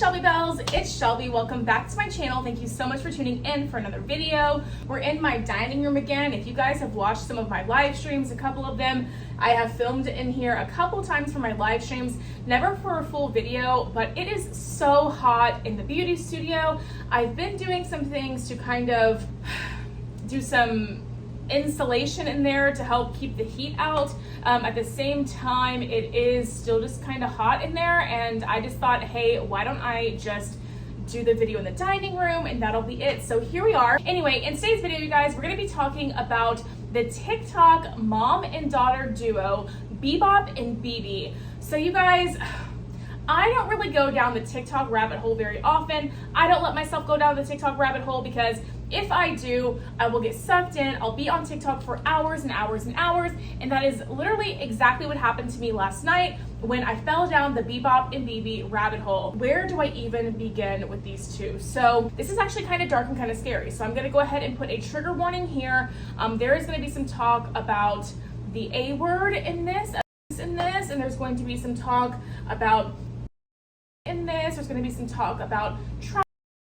Shelby Bells, it's Shelby. Welcome back to my channel. Thank you so much for tuning in for another video. We're in my dining room again. If you guys have watched some of my live streams, a couple of them, I have filmed in here a couple times for my live streams, never for a full video, but it is so hot in the beauty studio. I've been doing some things to kind of do some insulation in there to help keep the heat out. At the same time, it is still just kind of hot in there, and I just thought, hey, why don't I just do the video in the dining room and that'll be it. So here we are. Anyway, in today's video, you guys, we're going to be talking about the TikTok mom and daughter duo, Bebop and Bebe. So you guys, I don't really go down the TikTok rabbit hole very often. I don't let myself go down the TikTok rabbit hole because if I do, I will get sucked in. I'll be on TikTok for hours and hours and hours. And that is literally exactly what happened to me last night when I fell down the Bebop and Bebe rabbit hole. Where do I even begin with these two? So this is actually kind of dark and kind of scary. So I'm gonna go ahead and put a trigger warning here. There is gonna be some talk about the A word in this, and there's going to be some talk about in this, there's going to be some talk about trying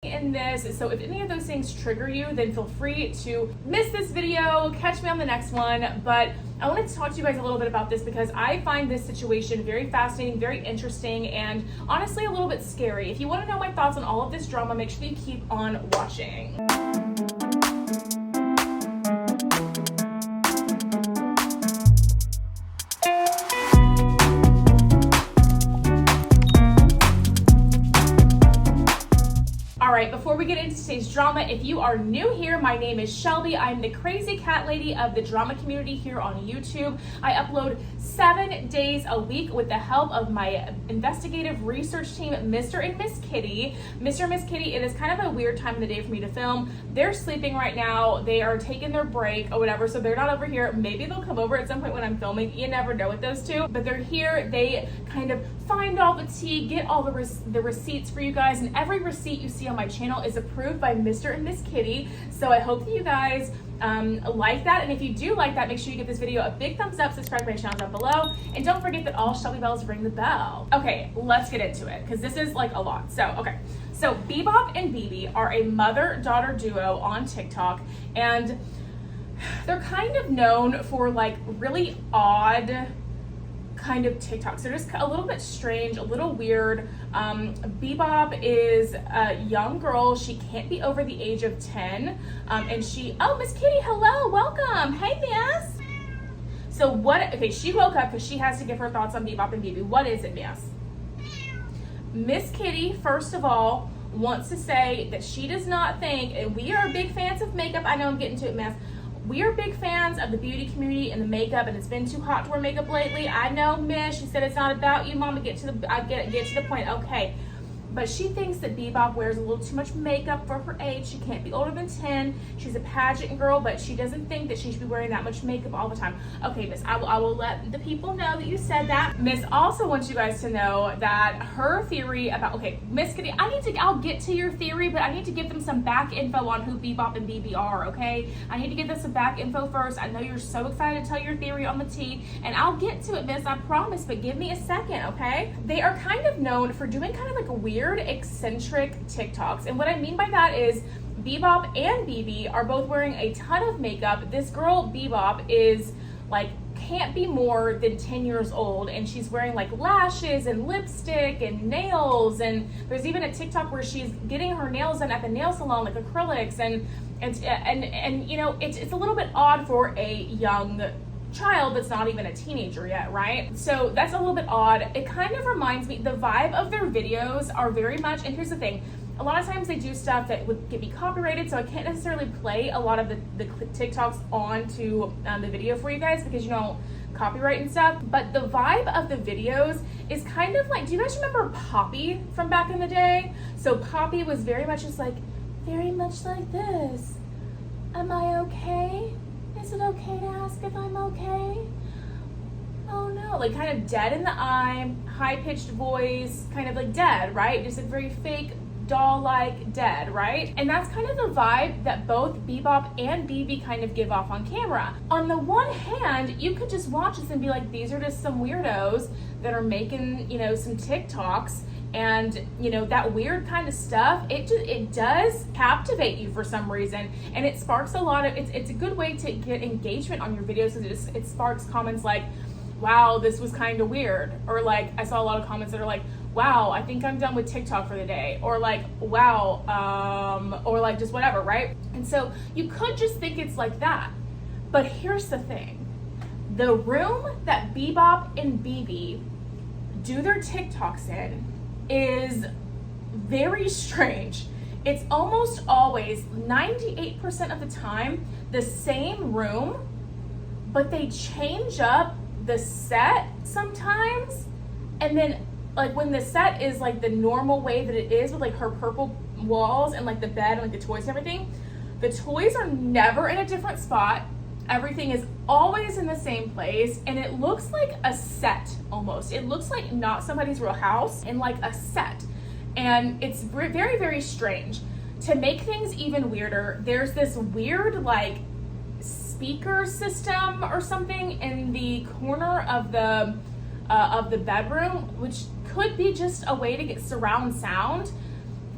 in this. So if any of those things trigger you, then feel free to miss this video, catch me on the next one. But I wanted to talk to you guys a little bit about this because I find this situation very fascinating, very interesting, and honestly a little bit scary. If you want to know my thoughts on all of this drama, make sure you keep on watching. Before we get into today's drama, if you are new here, my name is Shelby. I'm the crazy cat lady of the drama community here on YouTube. I upload 7 days a week with the help of my investigative research team, Mr. and Miss Kitty. Mr. and Miss Kitty, it is kind of a weird time of the day for me to film. They're sleeping right now. They are taking their break or whatever, so they're not over here. Maybe they'll come over at some point when I'm filming. You never know with those two, but they're here. They kind of find all the tea, get all the receipts for you guys, and every receipt you see on my channel is approved by Mr. and Miss Kitty. So I hope that you guys like that, and if you do like that, make sure you give this video a big thumbs up, subscribe to my channel down below, and don't forget that all Shelby Bells ring the bell. Okay, let's get into it because this is like a lot. So Bebop and Bebe are a mother-daughter duo on TikTok, and they're kind of known for like really odd kind of TikToks. They're just a little bit strange, a little weird. Bebop is a young girl. She can't be over the age of 10. And she, oh, Miss Kitty, hello, welcome. Hey, miss. So okay, she woke up because she has to give her thoughts on Bebop and Bebe. What is it, miss? Miss Kitty, first of all, wants to say that she does not think, and we are big fans of makeup. I know I'm getting to it, miss. We are big fans of the beauty community and the makeup, and it's been too hot to wear makeup lately. I know, miss. She said it's not about you, mama. Get to the point. Okay. But she thinks that Bebop wears a little too much makeup for her age. She can't be older than 10. She's a pageant girl, but she doesn't think that she should be wearing that much makeup all the time. Okay, miss, I will let the people know that you said that. Miss also wants you guys to know that her theory about, okay, Miss Kitty, I'll get to your theory, but I need to give them some back info on who Bebop and Bebe are, okay? I need to give them some back info first. I know you're so excited to tell your theory on the tea, and I'll get to it, miss, I promise, but give me a second, okay? They are kind of known for doing kind of like a weird, eccentric TikToks, and what I mean by that is Bebop and Bebe are both wearing a ton of makeup. This girl Bebop is like can't be more than 10 years old, and she's wearing like lashes and lipstick and nails, and there's even a TikTok where she's getting her nails done at the nail salon, like acrylics, and you know, it's a little bit odd for a young child that's not even a teenager yet, right? So that's a little bit odd. It kind of reminds me, the vibe of their videos are very much, and here's the thing, a lot of times they do stuff that would get me copyrighted, so I can't necessarily play a lot of the TikToks onto the video for you guys because, you know, copyright and stuff. But the vibe of the videos is kind of like, do you guys remember Poppy from back in the day? So Poppy was very much just like, very much like this. Am I okay? Is it okay to ask if I'm okay? Oh no, like kind of dead in the eye, high-pitched voice, kind of like dead, right? Just a very fake, doll-like, dead, right? And that's kind of the vibe that both Bebop and Bebe kind of give off on camera. On the one hand, you could just watch this and be like, these are just some weirdos that are making, you know, some TikToks, and you know, that weird kind of stuff, it does captivate you for some reason, and it sparks a lot of, it's a good way to get engagement on your videos, because it sparks comments like, wow, this was kind of weird, or like, I saw a lot of comments that are like, wow, I think I'm done with TikTok for the day, or like, wow, or like just whatever, right? And so you could just think it's like that, but here's the thing. The room that Bebop and Bebe do their TikToks in is very strange. It's almost always 98% of the time the same room, but they change up the set sometimes, and then like when the set is like the normal way that it is with like her purple walls and like the bed and like the toys and everything, the toys are never in a different spot. Everything is always in the same place, and it looks like a set almost. It looks like not somebody's real house, and like a set. And it's very, very strange. To make things even weirder, there's this weird like speaker system or something in the corner of the bedroom, which could be just a way to get surround sound.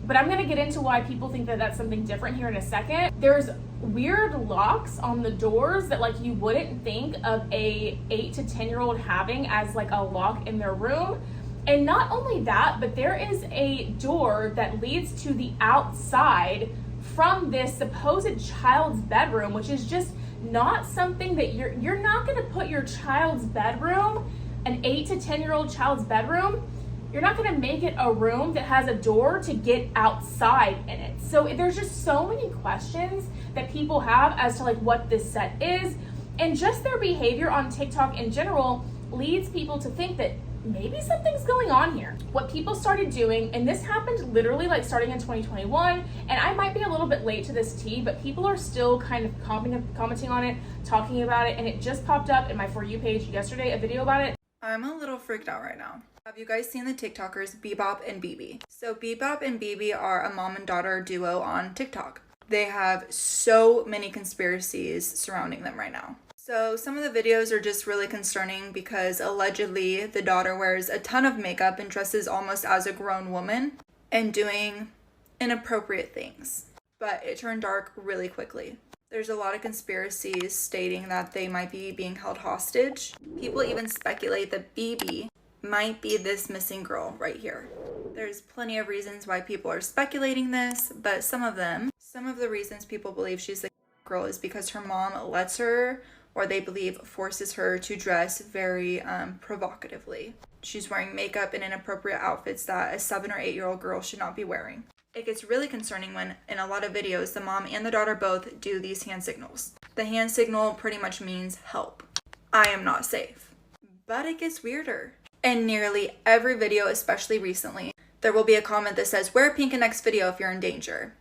But I'm gonna get into why people think that that's something different here in a second. There's weird locks on the doors that like you wouldn't think of a 8 to 10-year-old having as like a lock in their room. And not only that, but there is a door that leads to the outside from this supposed child's bedroom, which is just not something that you're not gonna put your child's bedroom, an 8 to 10-year-old child's bedroom, you're not gonna make it a room that has a door to get outside in it. So there's just so many questions that people have as to like what this set is, and just their behavior on TikTok in general leads people to think that maybe something's going on here. What people started doing, and this happened literally like starting in 2021, and I might be a little bit late to this tea, but people are still kind of commenting on it, talking about it, and it just popped up in my For You page yesterday, a video about it. I'm a little freaked out right now. Have you guys seen the TikTokers Bebop and Bebe? So Bebop and Bebe are a mom and daughter duo on TikTok. They have so many conspiracies surrounding them right now. So some of the videos are just really concerning because allegedly the daughter wears a ton of makeup and dresses almost as a grown woman and doing inappropriate things. But it turned dark really quickly. There's a lot of conspiracies stating that they might be being held hostage. People even speculate that Bebe might be this missing girl right here. There's plenty of reasons why people are speculating this, but some of the reasons people believe she's the girl is because her mom lets her, or they believe forces her to dress very provocatively. She's wearing makeup and inappropriate outfits that a 7 or 8-year-old girl should not be wearing. It gets really concerning when, in a lot of videos, the mom and the daughter both do these hand signals. The hand signal pretty much means help. I am not safe. But it gets weirder. In nearly every video, especially recently, there will be a comment that says, wear pink in next video if you're in danger.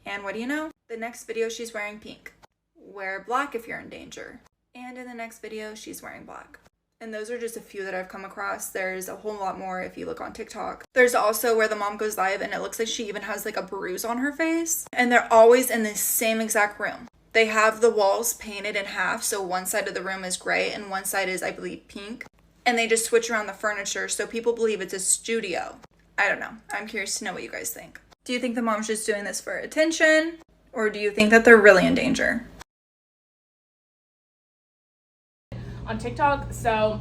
And what do you know? The next video she's wearing pink. Wear black if you're in danger. And in the next video, she's wearing black. And those are just a few that I've come across. There's a whole lot more if you look on TikTok. There's also where the mom goes live and it looks like she even has like a bruise on her face. And they're always in the same exact room. They have the walls painted in half, so one side of the room is gray and one side is, I believe, pink. And they just switch around the furniture, so people believe it's a studio. I don't know. I'm curious to know what you guys think. Do you think the mom's just doing this for attention? Or do you think that they're really in danger? On TikTok, so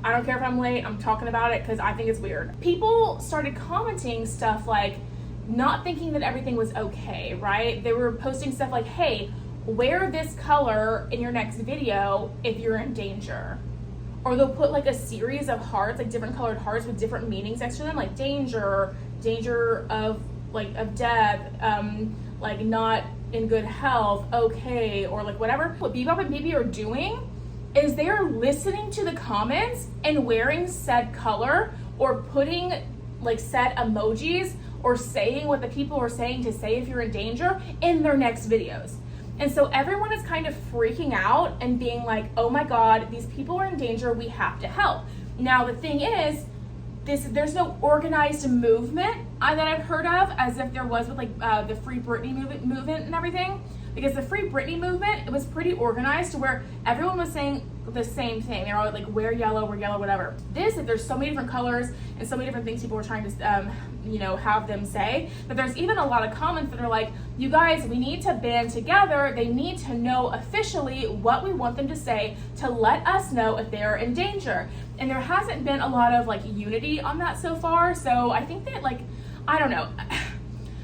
I don't care if I'm late, I'm talking about it because I think it's weird. People started commenting stuff like not thinking that everything was okay, right? They were posting stuff like, hey, wear this color in your next video if you're in danger. Or they'll put like a series of hearts, like different colored hearts with different meanings next to them, like danger of death, like not in good health, okay, or like whatever. What Bebop and Bebe are doing is they are listening to the comments and wearing said color or putting like said emojis or saying what the people are saying to say if you're in danger in their next videos. And so everyone is kind of freaking out and being like, oh my God, these people are in danger, we have to help. Now the thing is, there's no organized movement that I've heard of, as if there was with like the Free Britney movement and everything. Because the Free Britney movement, it was pretty organized to where everyone was saying the same thing. They were all like, wear yellow, whatever. There's so many different colors and so many different things people are trying to, have them say. But there's even a lot of comments that are like, you guys, we need to band together. They need to know officially what we want them to say to let us know if they are in danger. And there hasn't been a lot of like unity on that so far. So I think that I don't know.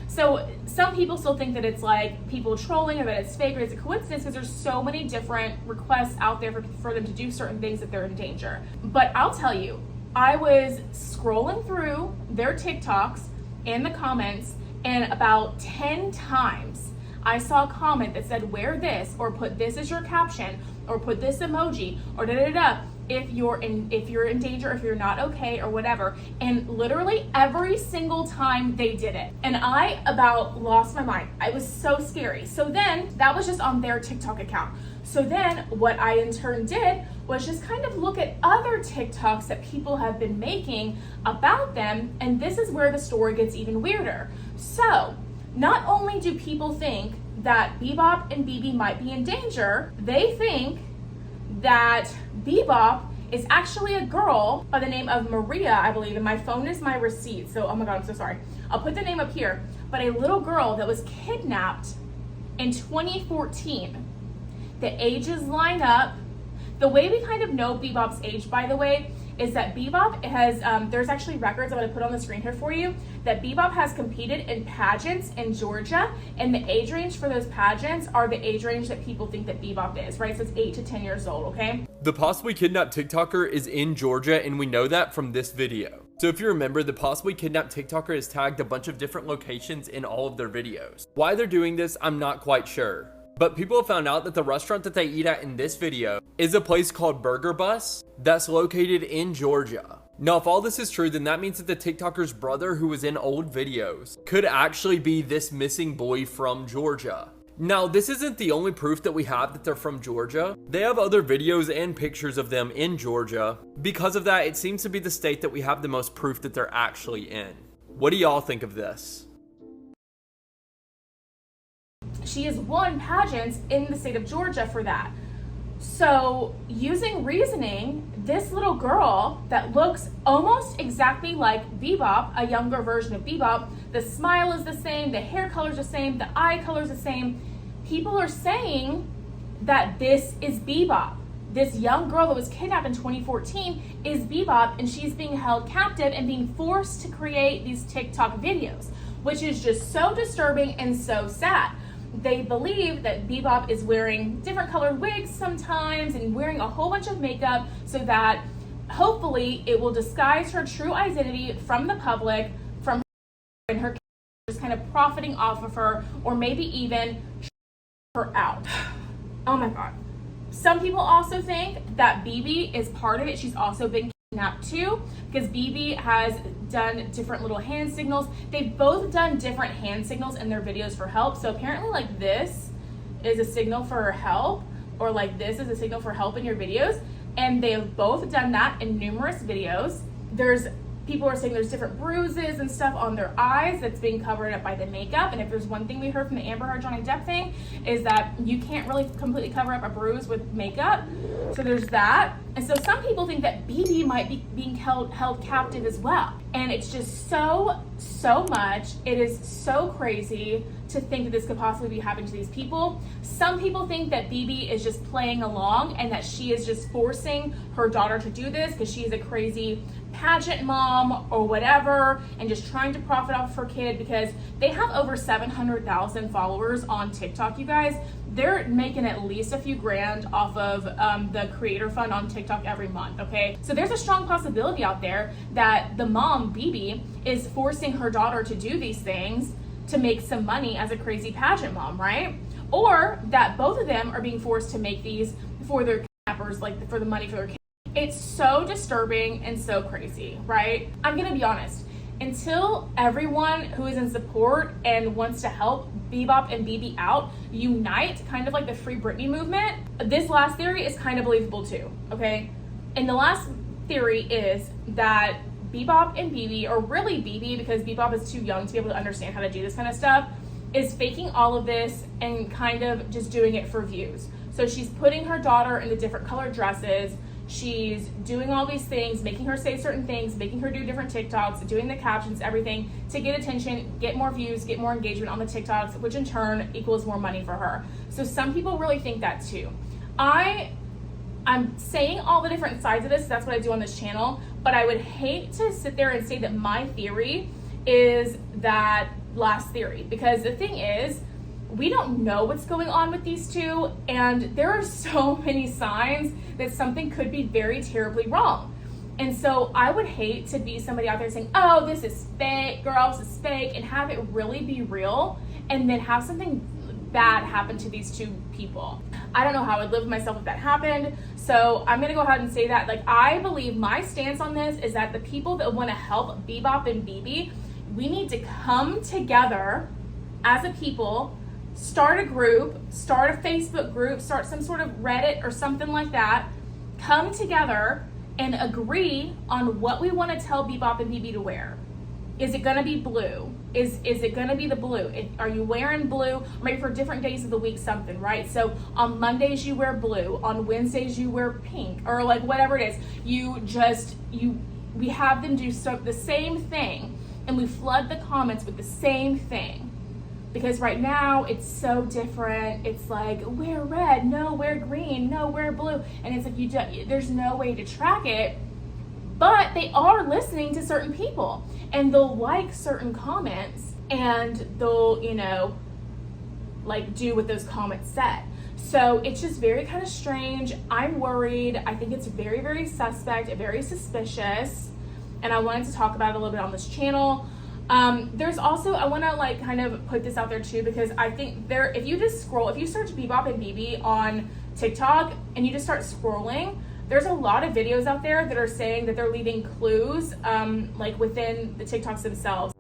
So some people still think that it's like people trolling or that it's fake or it's a coincidence because there's so many different requests out there for them to do certain things that they're in danger. But I'll tell you, I was scrolling through their TikToks and the comments, and about 10 times I saw a comment that said, wear this, or put this as your caption, or put this emoji, or da-da-da-da, if you're in danger, if you're not okay, or whatever. And literally every single time they did it. And I about lost my mind. I was so scary. So then that was just on their TikTok account. So then what I in turn did was just kind of look at other TikToks that people have been making about them. And this is where the story gets even weirder. So not only do people think that Bebop and Bebe might be in danger, they think that Bebop is actually a girl by the name of Maria, I believe, and my phone is my receipt, so oh my god, I'm so sorry. I'll put the name up here, but a little girl that was kidnapped in 2014. The ages line up. The way we kind of know Bebop's age, by the way, is that Bebop has, there's actually records I'm going to put on the screen here for you, that Bebop has competed in pageants in Georgia, and the age range for those pageants are the age range that people think that Bebop is, right? So it's 8 to 10 years old, okay? The possibly kidnapped TikToker is in Georgia, and we know that from this video. So if you remember, the possibly kidnapped TikToker has tagged a bunch of different locations in all of their videos. Why they're doing this, I'm not quite sure. But people have found out that the restaurant that they eat at in this video is a place called Burger Bus that's located in Georgia. Now, if all this is true, then that means that the TikToker's brother, who was in old videos, could actually be this missing boy from Georgia. Now, this isn't the only proof that we have that they're from Georgia. They have other videos and pictures of them in Georgia. Because of that, it seems to be the state that we have the most proof that they're actually in. What do y'all think of this? She has won pageants in the state of Georgia for that. So using reasoning, this little girl that looks almost exactly like Bebop, a younger version of Bebop, the smile is the same, the hair color is the same, the eye color is the same. People are saying that this is Bebop. This young girl that was kidnapped in 2014 is Bebop, and she's being held captive and being forced to create these TikTok videos, which is just so disturbing and so sad. They believe that Bebop is wearing different colored wigs sometimes and wearing a whole bunch of makeup so that hopefully it will disguise her true identity from the public, from her and her just kind of profiting off of her, or maybe even her out. Oh my god. Some people also think that Bebe is part of it. She's also been kidnapped too, because Bebe has done different little hand signals. They've both done different hand signals in their videos for help. So apparently like this is a signal for help, or like this is a signal for help in your videos. And they have both done that in numerous videos. People are saying there's different bruises and stuff on their eyes that's being covered up by the makeup. And if there's one thing we heard from the Amber Heard Johnny Depp thing, is that you can't really completely cover up a bruise with makeup. So there's that. And so some people think that Bebe might be being held captive as well. And it's just so much. It is so crazy to think that this could possibly be happening to these people. Some people think that Bebe is just playing along and that she is just forcing her daughter to do this because she's a crazy pageant mom or whatever, and just trying to profit off her kid, because they have over 700,000 followers on TikTok, you guys. They're making at least a few grand off of the creator fund on TikTok every month, okay? So there's a strong possibility out there that the mom, Bebe, is forcing her daughter to do these things to make some money as a crazy pageant mom, right? Or that both of them are being forced to make these for their kidnappers, like for the money for their kids. It's so disturbing and so crazy, right? I'm gonna be honest. Until everyone who is in support and wants to help Bebop and Bebe out unite, kind of like the Free Britney movement, this last theory is kind of believable too, okay? And the last theory is that Bebop and Bebe, or really Bebe because Bebop is too young to be able to understand how to do this kind of stuff, is faking all of this and kind of just doing it for views. So she's putting her daughter in the different colored dresses. She's doing all these things, making her say certain things, making her do different TikToks, doing the captions, everything to get attention, get more views, get more engagement on the TikToks, which in turn equals more money for her. So some people really think that too. I'm saying all the different sides of this, that's what I do on this channel, but I would hate to sit there and say that my theory is that last theory, because the thing is, we don't know what's going on with these two, and there are so many signs that something could be very terribly wrong. And so I would hate to be somebody out there saying, oh, this is fake, girl, this is fake, and have it really be real, and then have something bad happen to these two people. I don't know how I would live with myself if that happened. So I'm gonna go ahead and say that, like, I believe my stance on this is that the people that wanna help Bebop and Bebe, we need to come together as a people, start a group, start a Facebook group, start some sort of Reddit or something like that, come together and agree on what we wanna tell Bebop and Bebe to wear. Is it gonna be blue? Is it gonna be the blue? Are you wearing blue? Or maybe for different days of the week, something, right? So on Mondays you wear blue, on Wednesdays you wear pink, or like whatever it is. We have them do the same thing, and we flood the comments with the same thing. Because right now it's so different. It's like, wear red, no, wear green, no, wear blue. And it's like, there's no way to track it. But they are listening to certain people, and they'll like certain comments, and they'll, like do what those comments said. So it's just very kind of strange. I'm worried. I think it's very, very suspect, very suspicious, and I wanted to talk about it a little bit on this channel. There's also, I want to like kind of put this out there too, because I think if you search Bebop and Bebe on TikTok and you just start scrolling, there's a lot of videos out there that are saying that they're leaving clues, like within the TikToks themselves.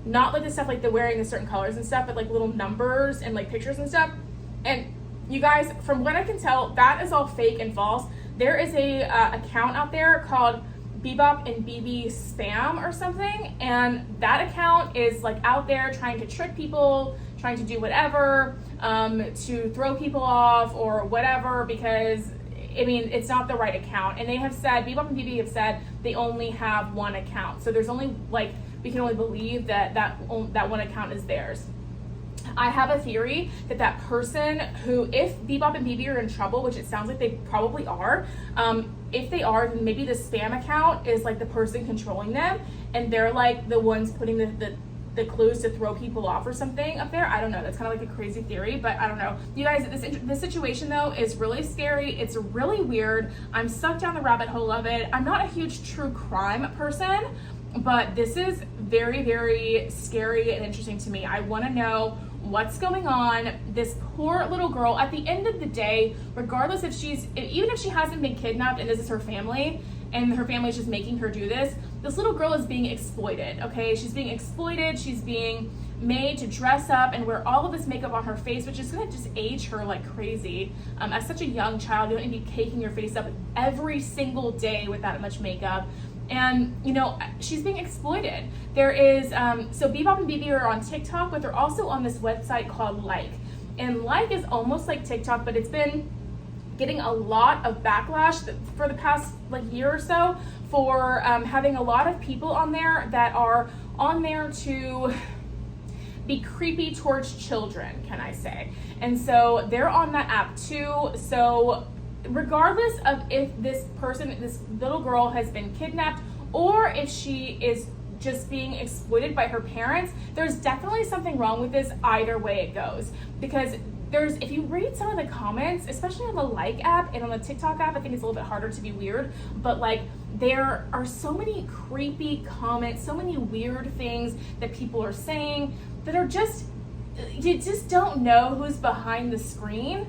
Not like the stuff like the wearing the certain colors and stuff, but like little numbers and like pictures and stuff. And you guys, from what I can tell, that is all fake and false. There is a account out there called Bebop and Bebe Spam or something, and that account is like out there trying to trick people, trying to do whatever, to throw people off or whatever, because I mean, it's not the right account. And they have said, Bebop and Bebe have said they only have one account. So there's only like we can only believe that one account is theirs. I have a theory that person who, if Bebop and Bebe are in trouble, which it sounds like they probably are, if they are, then maybe the spam account is like the person controlling them, and they're like the ones putting the clues to throw people off or something up there. I don't know. That's kind of like a crazy theory, but I don't know. You guys, this situation though is really scary. It's really weird. I'm sucked down the rabbit hole of it. I'm not a huge true crime person, but this is very, very scary and interesting to me. I want to know what's going on. This poor little girl, at the end of the day, regardless if even if she hasn't been kidnapped and this is her family and her family is just making her do this little girl is being exploited, okay? She's being exploited. She's being made to dress up and wear all of this makeup on her face, which is gonna just age her like crazy. As such a young child, you don't need to be caking your face up every single day with that much makeup. And you know, she's being exploited. There is so Bebop and Bebe are on TikTok, but they're also on this website called Like. And Like is almost like TikTok, but it's been getting a lot of backlash for the past like year or so for having a lot of people on there that are on there to be creepy towards children, can I say. And so they're on that app too. So regardless of if this little girl has been kidnapped or if she is just being exploited by her parents, there's definitely something wrong with this either way it goes. Because if you read some of the comments, especially on the Like app and on the TikTok app, I think it's a little bit harder to be weird, but like there are so many creepy comments, so many weird things that people are saying that are you just don't know who's behind the screen.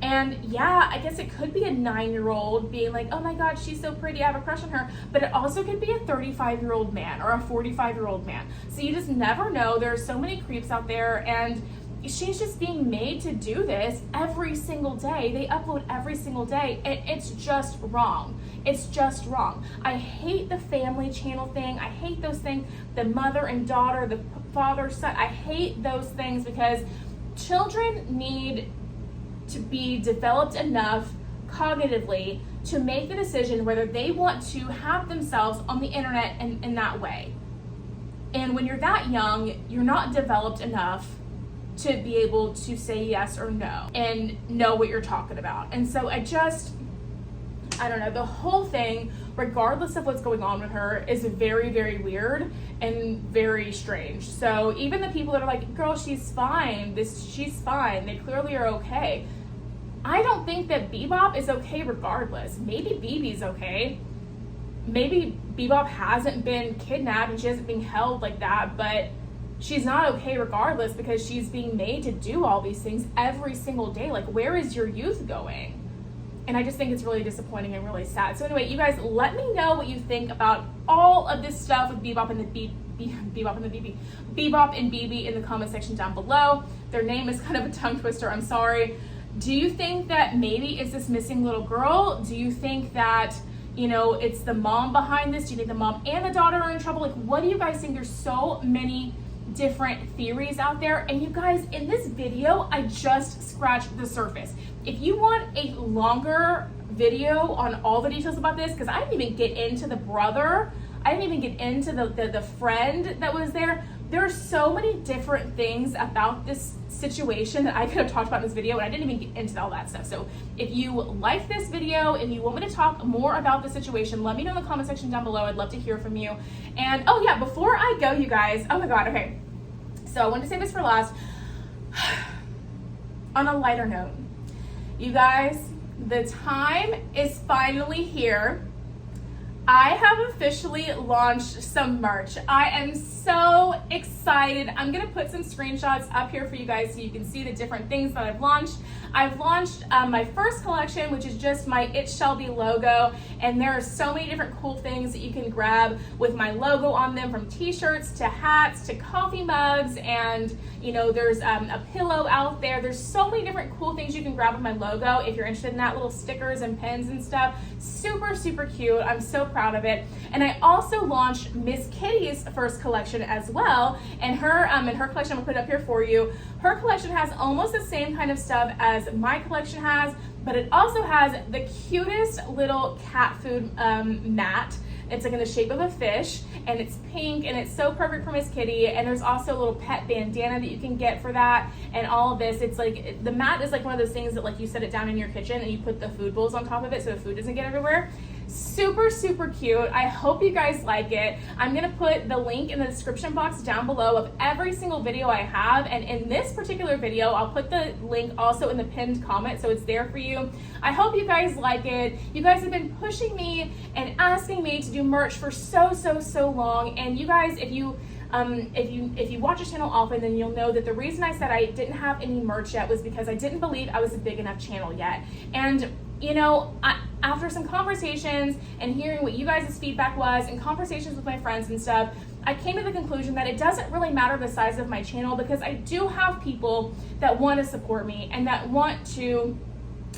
And yeah, I guess it could be a 9-year-old being like, oh my God, she's so pretty, I have a crush on her. But it also could be a 35-year-old man or a 45-year-old man. So you just never know. There are so many creeps out there, and she's just being made to do this every single day. They upload every single day, and it's just wrong. It's just wrong. I hate the family channel thing. I hate those things. The mother and daughter, the father, son. I hate those things because children need to be developed enough cognitively to make the decision whether they want to have themselves on the internet in that way. And when you're that young, you're not developed enough to be able to say yes or no and know what you're talking about. And so I don't know, the whole thing, regardless of what's going on with her, is very, very weird and very strange. So even the people that are like, girl, she's fine, she's fine, they clearly are okay. I don't think that Bebop is okay regardless. Maybe Bebe's okay. Maybe Bebop hasn't been kidnapped and she hasn't been held like that, but she's not okay regardless because she's being made to do all these things every single day. Like, where is your youth going? And I just think it's really disappointing and really sad. So anyway, you guys, let me know what you think about all of this stuff with Bebop and Bebe in the comment section down below. Their name is kind of a tongue twister, I'm sorry. Do you think that maybe it's this missing little girl? Do you think that, you know, it's the mom behind this? Do you think the mom and the daughter are in trouble? Like, what do you guys think? There's so many different theories out there, and you guys, in this video I just scratched the surface. If you want a longer video on all the details about this, because I didn't even get into the brother, I didn't even get into the friend that was there. There are so many different things about this situation that I could have talked about in this video, and I didn't even get into all that stuff. So if you like this video and you want me to talk more about the situation, let me know in the comment section down below. I'd love to hear from you. And oh yeah, before I go, you guys, oh my God, okay. So I wanted to say this for last. On a lighter note, you guys, the time is finally here. I have officially launched some merch. I am so excited. I'm gonna put some screenshots up here for you guys so you can see the different things that I've launched. I've launched my first collection, which is just my It's Shelby logo, and there are so many different cool things that you can grab with my logo on them, from t-shirts to hats to coffee mugs, and you know, there's a pillow out there. There's so many different cool things you can grab with my logo if you're interested in that, little stickers and pins and stuff. Super, super cute. I'm so proud of it. And I also launched Miss Kitty's first collection as well, and her collection, I'm gonna put it up here for you. Her collection has almost the same kind of stuff as my collection has, but it also has the cutest little cat food mat It's like in the shape of a fish, and it's pink, and it's so perfect for Miss Kitty. And there's also a little pet bandana that you can get for that, and all of this. It's like, the mat is like one of those things that like you set it down in your kitchen and you put the food bowls on top of it so the food doesn't get everywhere. Super, super cute. I hope you guys like it. I'm gonna put the link in the description box down below of every single video I have, and in this particular video I'll put the link also in the pinned comment so it's there for you. I hope you guys like it. You guys have been pushing me and asking me to do merch for so long, and you guys, if you watch the channel often, then you'll know that the reason I said I didn't have any merch yet was because I didn't believe I was a big enough channel yet. And you know, after some conversations and hearing what you guys' feedback was and conversations with my friends and stuff, I came to the conclusion that it doesn't really matter the size of my channel, because I do have people that want to support me and that want to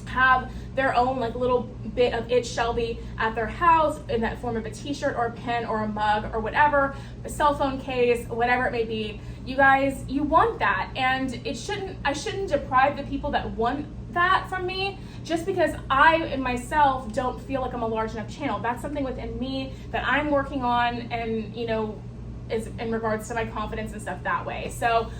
have their own like little bit of It's Shelby at their house in that form of a t-shirt or a pen or a mug or whatever, a cell phone case, whatever it may be. You guys, you want that, and I shouldn't deprive the people that want that from me just because I myself don't feel like I'm a large enough channel. That's something within me that I'm working on, and you know, is in regards to my confidence and stuff that way. So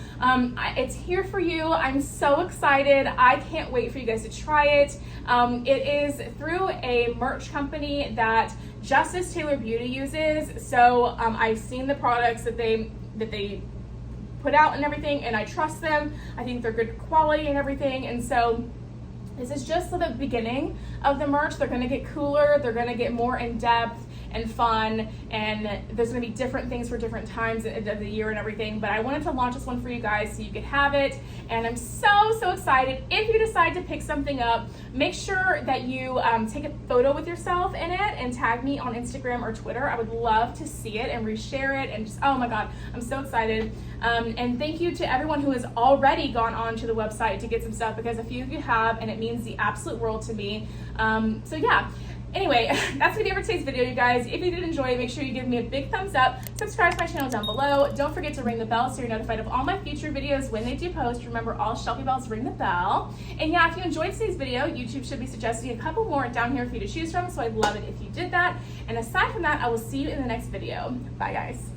it's here for you. I'm so excited. I can't wait for you guys to try it. It is through a merch company that Justice Taylor Beauty uses. So I've seen the products that they put out and everything, and I trust them. I think they're good quality and everything. And so this is just the beginning of the merch. They're gonna get cooler, they're gonna get more in depth and fun, and there's gonna be different things for different times of the year and everything. But I wanted to launch this one for you guys so you could have it, and I'm so excited. If you decide to pick something up, make sure that you take a photo with yourself in it and tag me on Instagram or Twitter. I would love to see it and reshare it, and just, oh my god, I'm so excited. And thank you to everyone who has already gone on to the website to get some stuff, because a few of you have, and it means the absolute world to me. So yeah. Anyway, that's gonna be it for today's video, you guys. If you did enjoy it, make sure you give me a big thumbs up, subscribe to my channel down below. Don't forget to ring the bell so you're notified of all my future videos when they do post. Remember, all Shelby bells ring the bell. And yeah, if you enjoyed today's video, YouTube should be suggesting a couple more down here for you to choose from, so I'd love it if you did that. And aside from that, I will see you in the next video. Bye, guys.